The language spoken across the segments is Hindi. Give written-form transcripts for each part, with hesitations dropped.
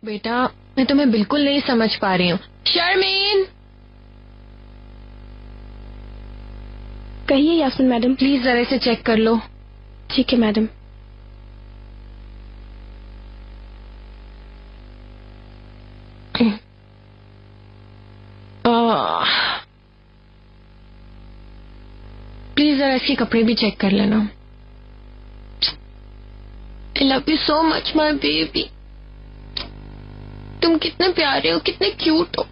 बेटा मैं तुम्हें बिल्कुल नहीं समझ पा रही हूँ। शर्मीन, कहिए यास्मीन मैडम। प्लीज जरा इसे चेक कर लो। ठीक है मैडम। प्लीज जरा इसके कपड़े भी चेक कर लेना। I love you so much my baby। तुम कितने प्यारे हो, कितने क्यूट हो।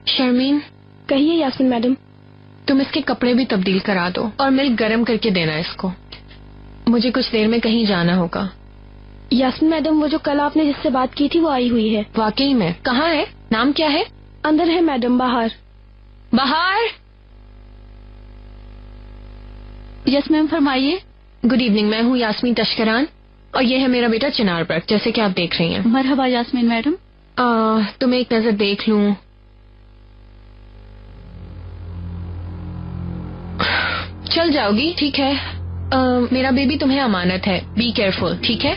शर्मीन। कहिए यास्मीन मैडम। तुम इसके कपड़े भी तब्दील करा दो और मिल्क गर्म करके देना इसको। मुझे कुछ देर में कहीं जाना होगा। यास्मीन मैडम, वो जो कल आपने जिससे बात की थी वो आई हुई है। वाकई में? कहाँ है? नाम क्या है? अंदर है मैडम, बाहर। बाहर? यस मैम, फरमाइए। गुड इवनिंग, मैं हूँ यास्मीन तशकरान और ये है मेरा बेटा चिनार बर्क, जैसे कि आप देख रही हैं। मरहबा यास्मीन मैडम। तुम्हें एक नजर देख लूं। चल जाओगी? ठीक है। मेरा बेबी तुम्हें अमानत है, बी केयरफुल, ठीक है?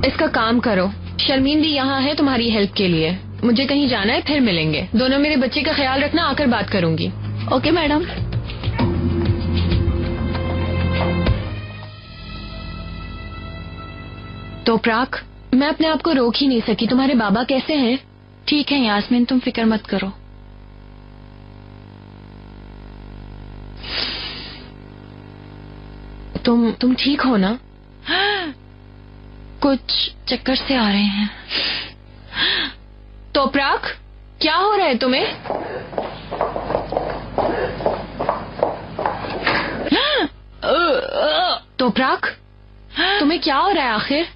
इसका काम करो। शर्मीन भी यहाँ है तुम्हारी हेल्प के लिए। मुझे कहीं जाना है, फिर मिलेंगे। दोनों मेरे बच्चे का ख्याल रखना, आकर बात करूंगी। Okay madam. तो प्राक, मैं अपने आप को रोक ही नहीं सकी। तुम्हारे बाबा कैसे हैं? ठीक है यास्मीन, तुम फिक्र मत करो। तुम ठीक हो ना? कुछ चक्कर से आ रहे हैं। तो प्राक, क्या हो रहा है तुम्हें? तो प्राक, तुम्हें क्या हो रहा है आखिर?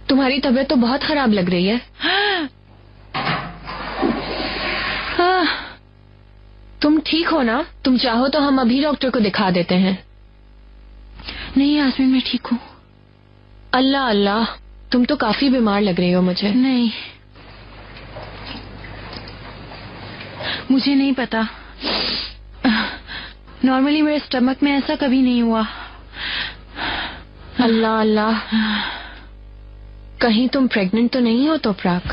तुम्हारी तबीयत तो बहुत खराब लग रही है। तुम ठीक हो ना? तुम चाहो तो हम अभी डॉक्टर को दिखा देते हैं। नहीं यास्मीन, मैं ठीक हूँ। अल्लाह अल्लाह, तुम तो काफी बीमार लग रही हो मुझे। नहीं, मुझे नहीं पता। नॉर्मली मेरे स्टमक में ऐसा कभी नहीं हुआ। अल्लाह अल्लाह, कहीं तुम प्रेग्नेंट तो नहीं हो? तो प्राक,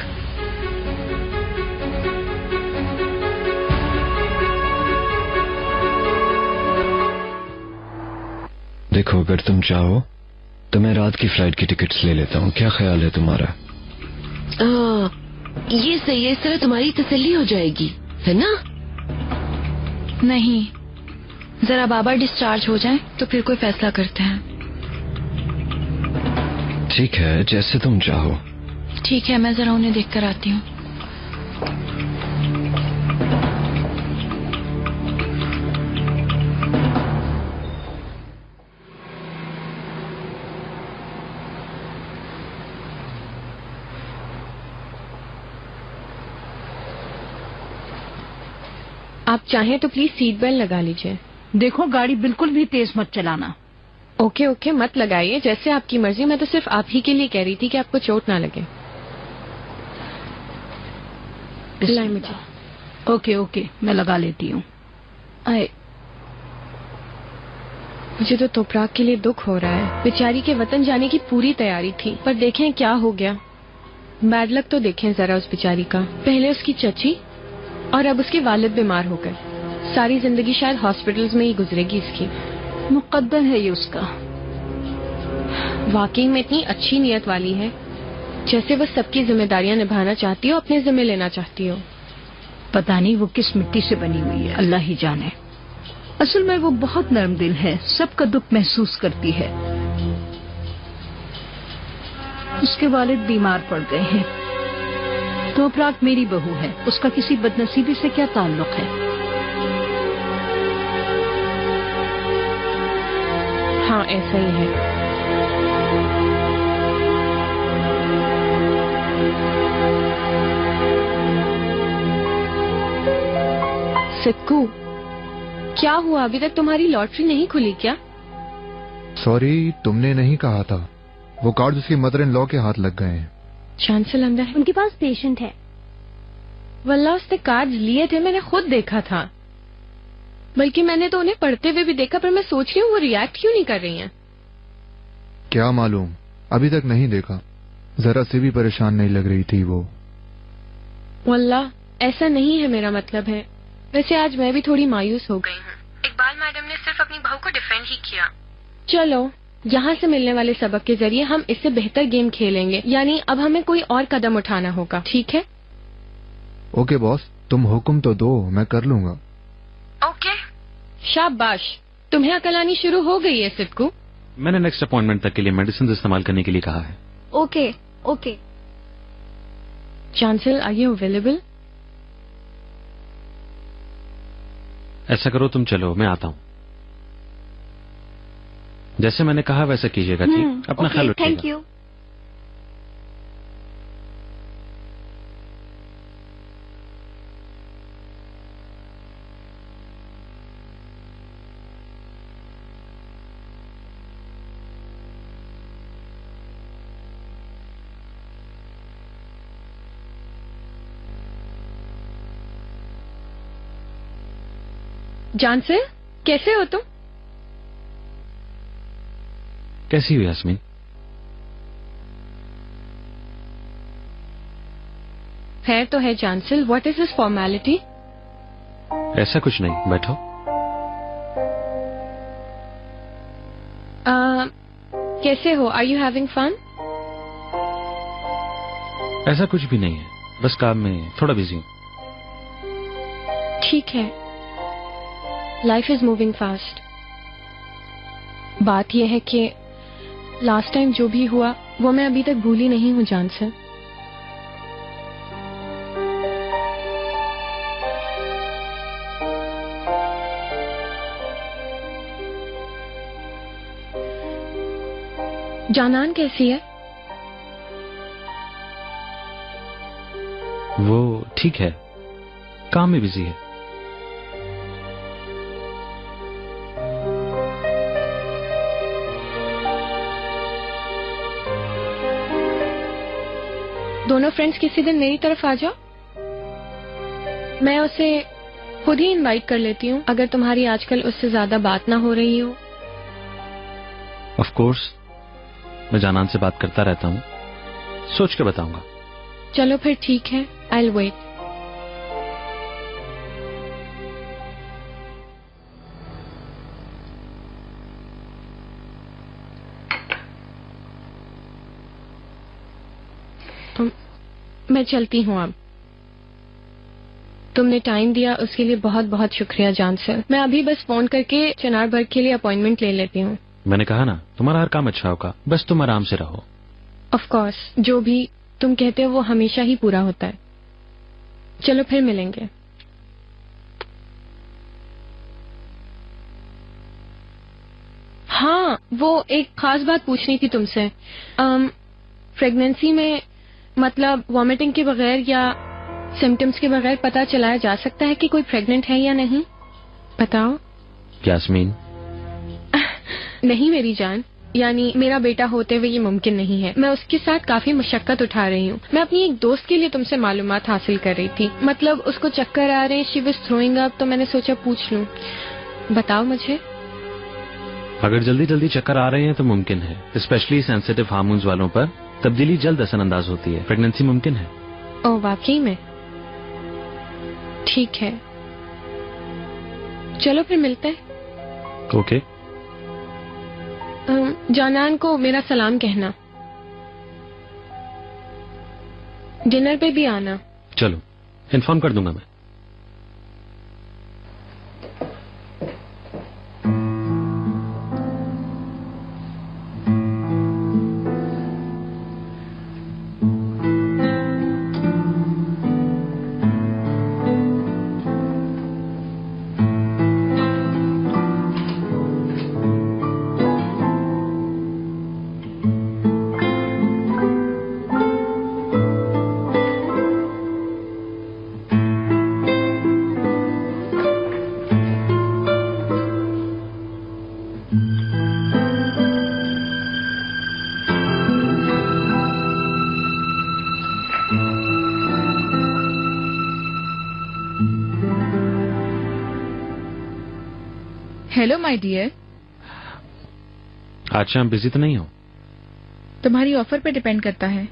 देखो अगर तुम चाहो तो मैं रात की फ्लाइट की टिकट्स ले लेता हूँ। क्या ख्याल है तुम्हारा? ये सही है, इस तरह तुम्हारी तसल्ली हो जाएगी, है ना? नहीं, जरा बाबा डिस्चार्ज हो जाए तो फिर कोई फैसला करते हैं। ठीक है, जैसे तुम चाहो। ठीक है, मैं जरा उन्हें देख कर आती हूँ। आप चाहें तो प्लीज सीट बेल्ट लगा लीजिए। देखो गाड़ी बिल्कुल भी तेज मत चलाना। ओके ओके, मत लगाइए, जैसे आपकी मर्जी। मैं तो सिर्फ आप ही के लिए कह रही थी कि आपको चोट ना लगे। मुझे। ओके ओके, मैं लगा लेती हूँ। मुझे तो तोपराक के लिए दुख हो रहा है। बेचारी के वतन जाने की पूरी तैयारी थी, पर देखें क्या हो गया। बैड लक तो देखें जरा उस बेचारी का। पहले उसकी चची और अब उसके वालिद बीमार हो गए। सारी जिंदगी शायद हॉस्पिटल्स में ही गुजरेगी इसकी। मुकद्दर है ये उसका। वाकई में इतनी अच्छी नियत वाली है, जैसे वो सबकी जिम्मेदारियां निभाना चाहती हो, अपने जिम्मे लेना चाहती हो। पता नहीं वो किस मिट्टी से बनी हुई है, अल्लाह ही जाने। असल में वो बहुत नरम दिल है, सबका दुख महसूस करती है। उसके वालिद बीमार पड़ गए हैं। तोपराक मेरी बहू है, उसका किसी बदनसीबी से क्या ताल्लुक है? हाँ ऐसा ही है। सिक्कू, क्या हुआ? अभी तक तुम्हारी लॉटरी नहीं खुली क्या? सॉरी, तुमने नहीं कहा था। वो कार्ड उसकी मदर इन लॉ के हाथ लग गए हैं। चांसल अंदर है? उनके पास पेशेंट है। वल्लाह उसने कार्ड लिए थे, मैंने खुद देखा था। बल्कि मैंने तो उन्हें पढ़ते हुए भी देखा, पर मैं सोच रही हूँ वो रिएक्ट क्यों नहीं कर रही हैं। क्या मालूम, अभी तक नहीं देखा। जरा से भी परेशान नहीं लग रही थी वो। वल्लाह ऐसा नहीं है मेरा मतलब है। वैसे आज मैं भी थोड़ी मायूस हो गई हूँ। इकबाल मैडम ने सिर्फ अपनी बहू को डिफेंड ही किया। चलो, यहाँ से मिलने वाले सबक के जरिए हम इससे बेहतर गेम खेलेंगे। यानी अब हमें कोई और कदम उठाना होगा, ठीक है? ओके बॉस, तुम हुक्म तो दो, मैं कर लूंगा। ओके। शाबाश, तुम्हें अकल आनी शुरू हो गई है सिद्धू। मैंने नेक्स्ट अपॉइंटमेंट तक के लिए मेडिसिन इस्तेमाल करने के लिए कहा है। Okay okay. चांसल, आर यू अवेलेबल? ऐसा करो, तुम चलो, मैं आता हूँ। जैसे मैंने कहा वैसा कीजिएगा, ठीक? अपना ख्याल रखिएगा। Thank you. चांसल, कैसे हो तुम? कैसी हो यास्मीन? है तो है चांसल, व्हाट इज दिस फॉर्मेलिटी? ऐसा कुछ नहीं, बैठो। कैसे हो? Are you having fun? ऐसा कुछ भी नहीं है, बस काम में थोड़ा बिजी हूँ। ठीक है, लाइफ इज मूविंग फास्ट। बात यह है कि लास्ट टाइम जो भी हुआ वो मैं अभी तक भूली नहीं हूँ जान से। जानान कैसी है? वो ठीक है, काम में बिजी है। दोनों फ्रेंड्स किसी दिन मेरी तरफ आ जाओ, मैं उसे खुद ही इनवाइट कर लेती हूँ अगर तुम्हारी आजकल उससे ज्यादा बात ना हो रही हो। ऑफ कोर्स, मैं जानान से बात करता रहता हूँ, सोच के बताऊंगा। चलो फिर ठीक है, आई विल वेट। मैं चलती हूँ अब। तुमने टाइम दिया उसके लिए बहुत बहुत शुक्रिया जान सर। मैं अभी बस फोन करके चिनार बर्ग के लिए अपॉइंटमेंट ले लेती हूँ। मैंने कहा ना, तुम्हारा हर काम अच्छा होगा, बस तुम आराम से रहो। ऑफ कोर्स, जो भी तुम कहते हो वो हमेशा ही पूरा होता है। चलो फिर मिलेंगे। हाँ, वो एक खास बात पूछनी थी तुमसे। प्रेगनेंसी में मतलब वॉमिटिंग के बगैर या सिम्टम्स के बगैर पता चलाया जा सकता है कि कोई प्रेग्नेंट है या नहीं? बताओ। यास्मीन। नहीं मेरी जान, यानी मेरा बेटा होते हुए ये मुमकिन नहीं है। मैं उसके साथ काफी मशक्कत उठा रही हूँ। मैं अपनी एक दोस्त के लिए तुमसे मालूमात हासिल कर रही थी। मतलब उसको चक्कर आ रहे हैं, शी वाज थ्रोइंग अप, तो मैंने सोचा पूछ लूं। बताओ मुझे। अगर जल्दी जल्दी चक्कर आ रहे हैं तो मुमकिन है, स्पेशली सेंसिटिव हार्मोन्स वालों पर तब्दीली जल्द असरअंदाज होती है। प्रेगनेंसी मुमकिन है। ओह वाकई में? ठीक है, चलो फिर मिलते हैं। ओके। जानान को मेरा सलाम कहना। डिनर पे भी आना। चलो, इन्फॉर्म कर दूंगा मैं। Hello my dear. आज शाम बिजी तो नहीं हो? तुम्हारी ऑफर पे डिपेंड करता है।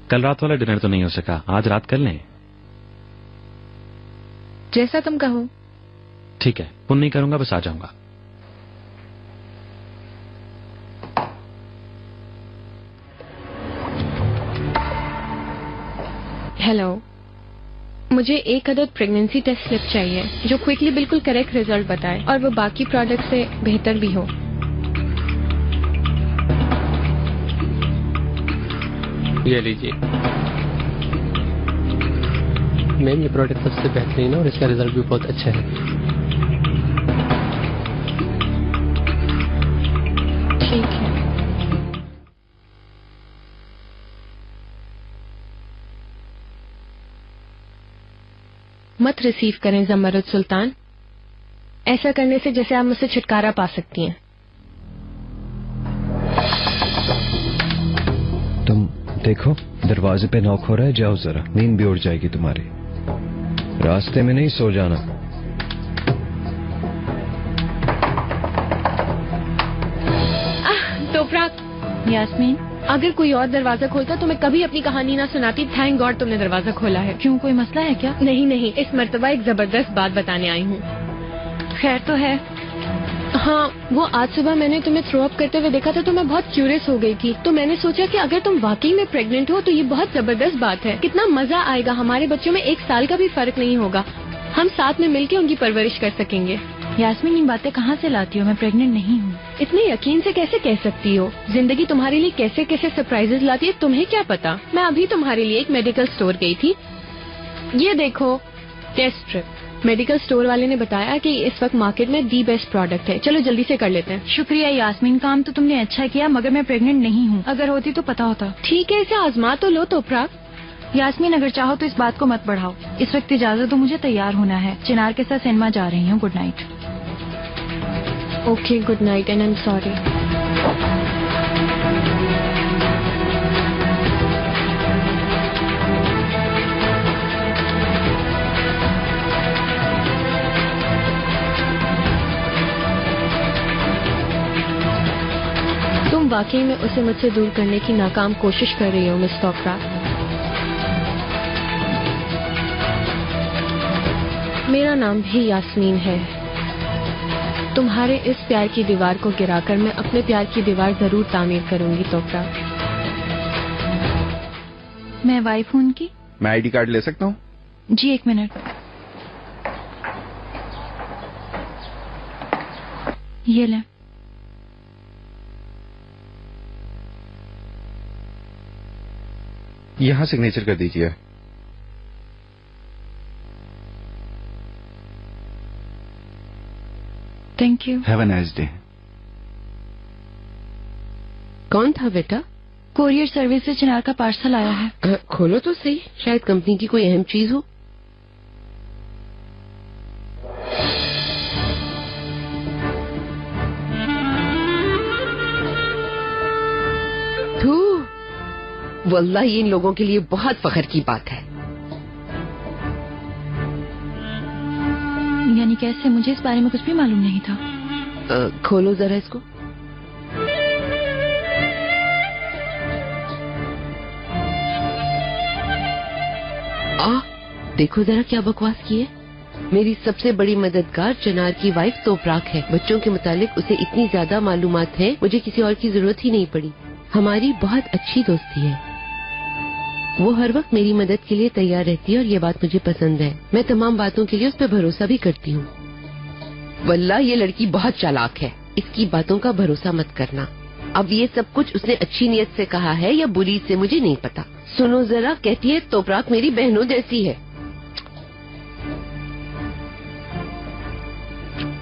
कल रात वाला डिनर तो नहीं हो सका, आज रात कर लें। जैसा तुम कहो। ठीक है, फोन नहीं करूंगा, बस आ जाऊंगा। हेलो, मुझे एक अदद प्रेगनेंसी टेस्ट स्लिप चाहिए जो क्विकली बिल्कुल करेक्ट रिजल्ट बताए और वो बाकी प्रोडक्ट से बेहतर भी हो। ये लीजिए मैम, ये प्रोडक्ट सबसे बेहतरीन है और इसका रिजल्ट भी बहुत अच्छा है। ठीक है। मत रिसीव करें ज़मरुद सुल्तान। ऐसा करने से जैसे आप मुझसे छुटकारा पा सकती हैं। तुम देखो दरवाजे पे नॉक हो रहा है, जाओ जरा, नींद भी उड़ जाएगी तुम्हारी। रास्ते में नहीं सो जाना। तोफराक, यास्मीन, अगर कोई और दरवाजा खोलता तो मैं कभी अपनी कहानी ना सुनाती। थैंक गॉड तुमने दरवाजा खोला है। क्यों, कोई मसला है क्या? नहीं नहीं, इस मर्तबा एक जबरदस्त बात बताने आई हूँ। खैर तो है। हाँ, वो आज सुबह मैंने तुम्हें थ्रो अप करते हुए देखा था तो मैं बहुत क्यूरियस हो गई थी। तो मैंने सोचा कि अगर तुम वाकई में प्रेग्नेंट हो तो ये बहुत जबरदस्त बात है। कितना मजा आएगा, हमारे बच्चों में 1 साल का भी फर्क नहीं होगा। हम साथ में मिलकर उनकी परवरिश कर सकेंगे। यास्मीन, ये बातें कहाँ से लाती हो? मैं प्रेग्नेंट नहीं हूँ। इतने यकीन से कैसे कह सकती हो? जिंदगी तुम्हारे लिए कैसे कैसे सरप्राइजेस लाती है तुम्हें क्या पता। मैं अभी तुम्हारे लिए एक मेडिकल स्टोर गई थी। ये देखो, टेस्ट स्ट्रिप। मेडिकल स्टोर वाले ने बताया कि इस वक्त मार्केट में दी बेस्ट प्रोडक्ट है। चलो जल्दी से कर लेते हैं। शुक्रिया यास्मीन, काम तो तुमने अच्छा किया, मगर मैं प्रेग्नेंट नहीं हूँ। अगर होती तो पता होता। ठीक है, इसे आजमा तो लो तोफराक। यास्मीन, अगर चाहो तो इस बात को मत बढ़ाओ। इस वक्त इजाजत तो मुझे तैयार होना है। चिनार के साथ सिनेमा जा रही हूँ। Good night. Okay, good night and I am sorry. तुम वाकई में उसे मुझसे दूर करने की नाकाम कोशिश कर रही हो मिस तोफराक। मेरा नाम भी यास्मीन है। तुम्हारे इस प्यार की दीवार को गिराकर मैं अपने प्यार की दीवार जरूर तामीर करूंगी तोफराक। मैं वाइफ हूँ उनकी। मैं आईडी कार्ड ले सकता हूँ? जी, 1 मिनट। ये ले। यहाँ सिग्नेचर कर दीजिए। Thank you. Have a nice day. कौन था बेटा? कोरियर सर्विस से चिनार का पार्सल आया है। खोलो तो सही, शायद कंपनी की कोई अहम चीज हो। वल्लाह ये इन लोगों के लिए बहुत फख्र की बात है। यानी कैसे? मुझे इस बारे में कुछ भी मालूम नहीं था। खोलो जरा इसको। देखो जरा क्या बकवास की है। मेरी सबसे बड़ी मददगार चिनार की वाइफ तोफराक है। बच्चों के मुतालिक उसे इतनी ज्यादा मालूमात है, मुझे किसी और की जरूरत ही नहीं पड़ी। हमारी बहुत अच्छी दोस्ती है। वो हर वक्त मेरी मदद के लिए तैयार रहती है और ये बात मुझे पसंद है। मैं तमाम बातों के लिए उस पर भरोसा भी करती हूँ। वल्लाह ये लड़की बहुत चालाक है, इसकी बातों का भरोसा मत करना। अब ये सब कुछ उसने अच्छी नीयत से कहा है या बुरी से मुझे नहीं पता। सुनो जरा, कहती है तोफराक मेरी बहनों जैसी है।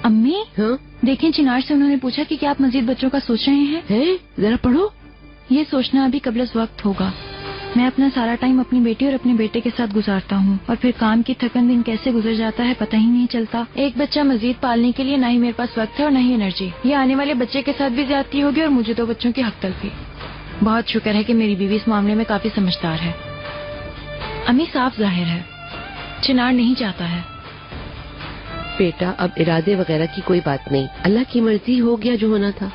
अम्मी, हाँ? देखें, चिनार से उन्होंने पूछा कि क्या आप मजीद बच्चों का सोच रहे हैं? हैं? जरा पढ़ो। ये सोचना अभी कबल वक्त होगा। मैं अपना सारा टाइम अपनी बेटी और अपने बेटे के साथ गुजारता हूँ और फिर काम की थकन दिन कैसे गुजर जाता है पता ही नहीं चलता। एक बच्चा मजीद पालने के लिए ना ही मेरे पास वक्त है और ना ही एनर्जी। ये आने वाले बच्चे के साथ भी ज्यादती होगी और मुझे तो बच्चों की हक तलफी। बहुत शुक्र है कि मेरी बीवी इस मामले में काफी समझदार है। अम्मी, साफ जाहिर है चिनार नहीं चाहता है। बेटा, अब इरादे वगैरह की कोई बात नहीं, अल्लाह की मर्जी, हो गया जो होना था।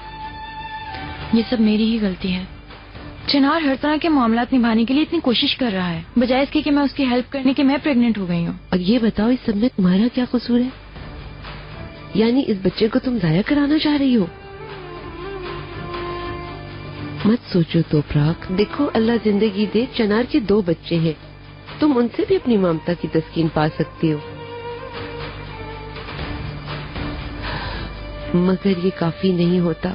ये सब मेरी ही गलती है। चिनार हर तरह के मामलात निभाने के लिए इतनी कोशिश कर रहा है, बजाय इसके कि मैं उसकी हेल्प करने के मैं प्रेग्नेंट हो गई हूँ। और ये बताओ, इस सब में तुम्हारा क्या कसूर है? यानी इस बच्चे को तुम जाया कराना चाह रही हो? मत सोचो तोपराक, देखो अल्लाह जिंदगी दे, चिनार के 2 बच्चे हैं, तुम उनसे भी अपनी ममता की तस्कीन पा सकती हो। मगर ये काफी नहीं होता।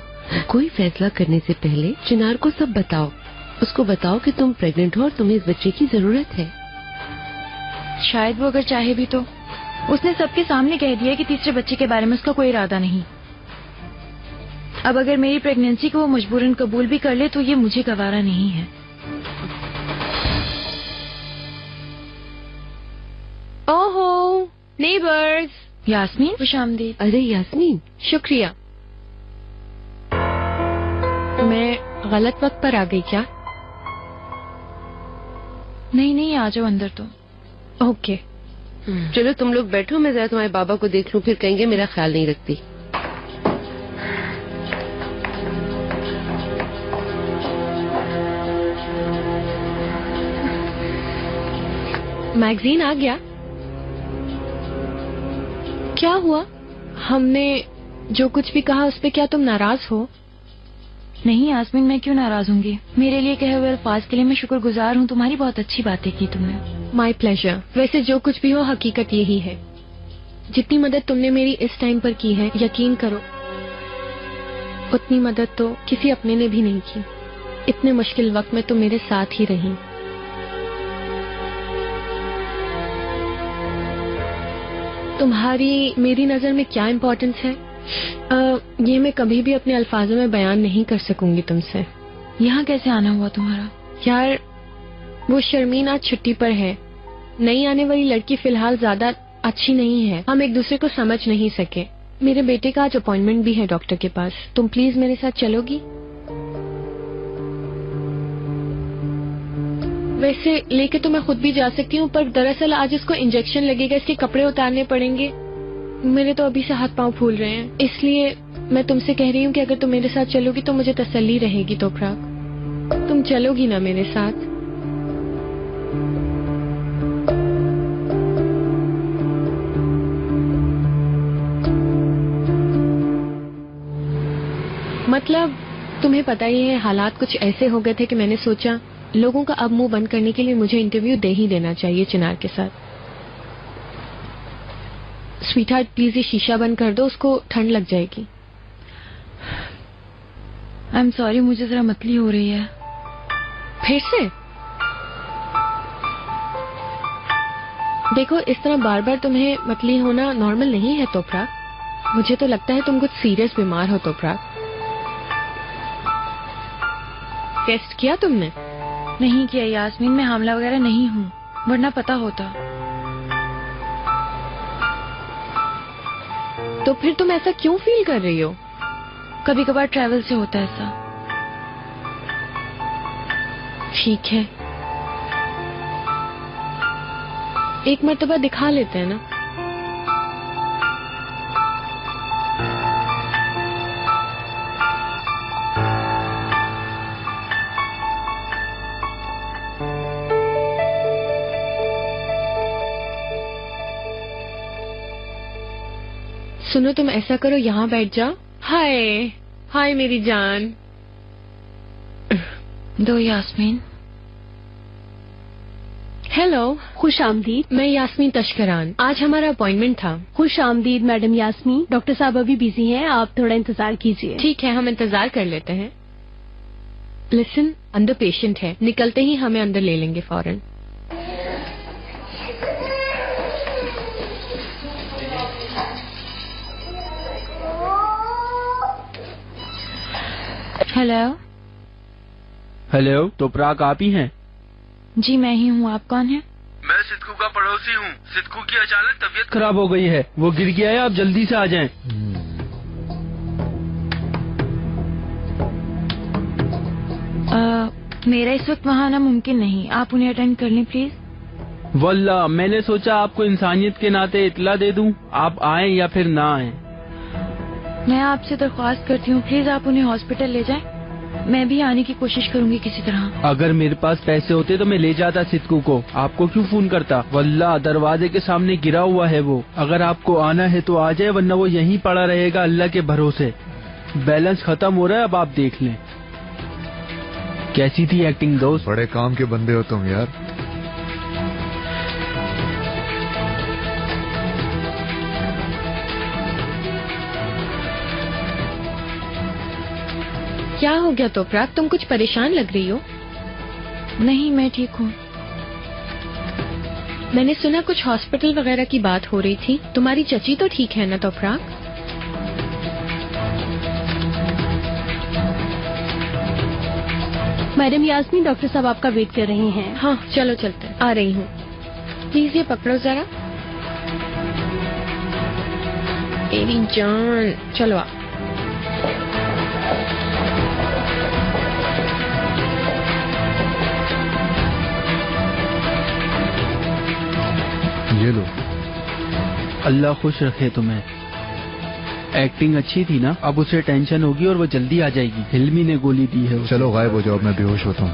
कोई फैसला करने से पहले चिनार को सब बताओ। उसको बताओ कि तुम प्रेग्नेंट हो और तुम्हें इस बच्चे की जरूरत है। शायद वो अगर चाहे भी तो। उसने सबके सामने कह दिया कि तीसरे बच्चे के बारे में उसका कोई इरादा नहीं। अब अगर मेरी प्रेगनेंसी को वो मजबूरन कबूल भी कर ले तो ये मुझे गवारा नहीं है। ओहो, नेबर्स। यास्मीन, खुशामदीद। अरे यास्मीन, शुक्रिया। मैं गलत वक्त पर आ गई क्या? नहीं नहीं, आ जाओ अंदर तो। ओके। चलो तुम लोग बैठो, मैं जरा तुम्हारे बाबा को देख लूं, फिर कहेंगे मेरा ख्याल नहीं रखती। मैगजीन आ गया? क्या हुआ? हमने जो कुछ भी कहा उस पे क्या तुम नाराज हो? नहीं यास्मीन, मैं क्यों नाराज होंगी? मेरे लिए कहे हुए अल्फाज के लिए मैं शुक्रगुजार हूँ। तुम्हारी बहुत अच्छी बातें की तुमने। My pleasure. वैसे जो कुछ भी हो, हकीकत यही है। जितनी मदद तुमने मेरी इस टाइम पर की है, यकीन करो उतनी मदद तो किसी अपने ने भी नहीं की। इतने मुश्किल वक्त में तुम मेरे साथ ही रही। तुम्हारी मेरी नजर में क्या इम्पोर्टेंस है, ये मैं कभी भी अपने अल्फाजों में बयान नहीं कर सकूंगी तुमसे। यहाँ कैसे आना हुआ तुम्हारा? यार, वो शर्मीन आज छुट्टी पर है। नई आने वाली लड़की फिलहाल ज्यादा अच्छी नहीं है। हम एक दूसरे को समझ नहीं सके। मेरे बेटे का आज अपॉइंटमेंट भी है डॉक्टर के पास। तुम प्लीज मेरे साथ चलोगी? वैसे लेके तो मैं खुद भी जा सकती हूँ, पर दरअसल आज इसको इंजेक्शन लगेगा, इसके कपड़े उतारने पड़ेंगे। मेरे तो अभी से हाथ पांव फूल रहे हैं, इसलिए मैं तुमसे कह रही हूँ कि अगर तुम मेरे साथ चलोगी तो मुझे तसल्ली रहेगी। तोपराक, तुम चलोगी ना मेरे साथ? मतलब तुम्हें पता ही है, हालात कुछ ऐसे हो गए थे कि मैंने सोचा लोगों का अब मुंह बंद करने के लिए मुझे इंटरव्यू दे ही देना चाहिए चिनार के साथ। स्वीटहार्ट, प्लीज ये शीशा बंद कर दो, उसको ठंड लग जाएगी। आई एम सॉरी, मुझे जरा मतली हो रही है। फिर से? देखो, इस तरह बार बार तुम्हें मतली होना नॉर्मल नहीं है तोपराक। मुझे तो लगता है तुम कुछ सीरियस बीमार हो तोपराक। टेस्ट किया तुमने? नहीं किया यास्मीन, मैं हामला वगैरह नहीं हूँ, वरना पता होता। तो फिर तुम ऐसा क्यों फील कर रही हो? कभी कभार ट्रैवल से होता है ऐसा। ठीक है, एक मर्तबा दिखा लेते हैं ना। सुनो, तुम ऐसा करो, यहाँ बैठ जाओ। हाय हाय मेरी जान। दो यास्मीन। हेलो, खुश आमदीद। मैं यास्मीन तशकरान। आज हमारा अपॉइंटमेंट था। खुश आमदीद मैडम यास्मीन। डॉक्टर साहब अभी बिजी हैं, आप थोड़ा इंतजार कीजिए। ठीक है, हम इंतजार कर लेते हैं। लिसन, अंदर पेशेंट है, निकलते ही हमें अंदर ले लेंगे फौरन। हेलो। हेलो, तोपराक आप ही हैं? जी मैं ही हूँ, आप कौन हैं? मैं सिद्धू का पड़ोसी हूँ। सिद्धू की अचानक तबीयत खराब हो गई है, वो गिर गया है, आप जल्दी से आ जाएं। मेरा इस वक्त वहाँ आना मुमकिन नहीं, आप उन्हें अटेंड कर लें प्लीज। वल्लाह, मैंने सोचा आपको इंसानियत के नाते इतला दे दूं, आप आएं या फिर ना आएं। मैं आपसे दरख्वास्त करती हूँ, प्लीज आप उन्हें हॉस्पिटल ले जाएं। मैं भी आने की कोशिश करूंगी किसी तरह। अगर मेरे पास पैसे होते तो मैं ले जाता सिद्धू को, आपको क्यों फोन करता। वल्लाह दरवाजे के सामने गिरा हुआ है वो। अगर आपको आना है तो आ जाए, वरना वो यहीं पड़ा रहेगा अल्लाह के भरोसे। बैलेंस खत्म हो रहा है, अब आप देख लें। कैसी थी एक्टिंग दोस्त? बड़े काम के बंदे हो तुम यार। क्या हो गया तोपराक, तुम कुछ परेशान लग रही हो। नहीं, मैं ठीक हूँ। मैंने सुना कुछ हॉस्पिटल वगैरह की बात हो रही थी। तुम्हारी चची तो ठीक है ना तोपराक? मैडम यास्मीन, डॉक्टर साहब आपका वेट कर रहे हैं। हाँ चलो चलते हैं। आ रही हूँ। प्लीज ये पकड़ो जरा। मेरी जान, चलो आ। ये लो। अल्लाह खुश रखे तुम्हें। एक्टिंग अच्छी थी ना? अब उसे टेंशन होगी और वो जल्दी आ जाएगी। हिल्मी ने गोली दी है उसे। चलो गायब हो जाओ, मैं बेहोश होता हूँ।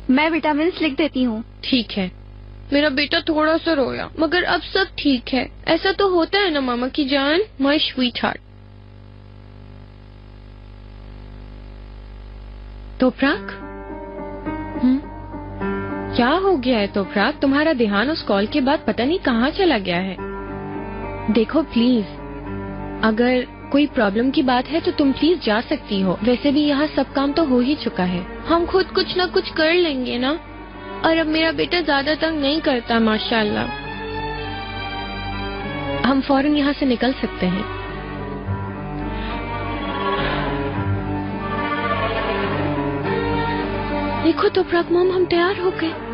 मैं विटामिन लिख देती हूँ। ठीक है। मेरा बेटा थोड़ा सा रोया, मगर अब सब ठीक है। ऐसा तो होता है ना मामा की जान, माय स्वीट हार्ट। तोपराक, क्या हो गया है तोपराक? तुम्हारा ध्यान उस कॉल के बाद पता नहीं कहाँ चला गया है। देखो प्लीज, अगर कोई प्रॉब्लम की बात है तो तुम प्लीज जा सकती हो। वैसे भी यहाँ सब काम तो हो ही चुका है। हम खुद कुछ न कुछ कर लेंगे ना। और अब मेरा बेटा ज्यादा तंग नहीं करता माशाल्लाह। हम फौरन यहाँ से निकल सकते हैं। देखो तोपराक मॉम, हम तैयार हो गए।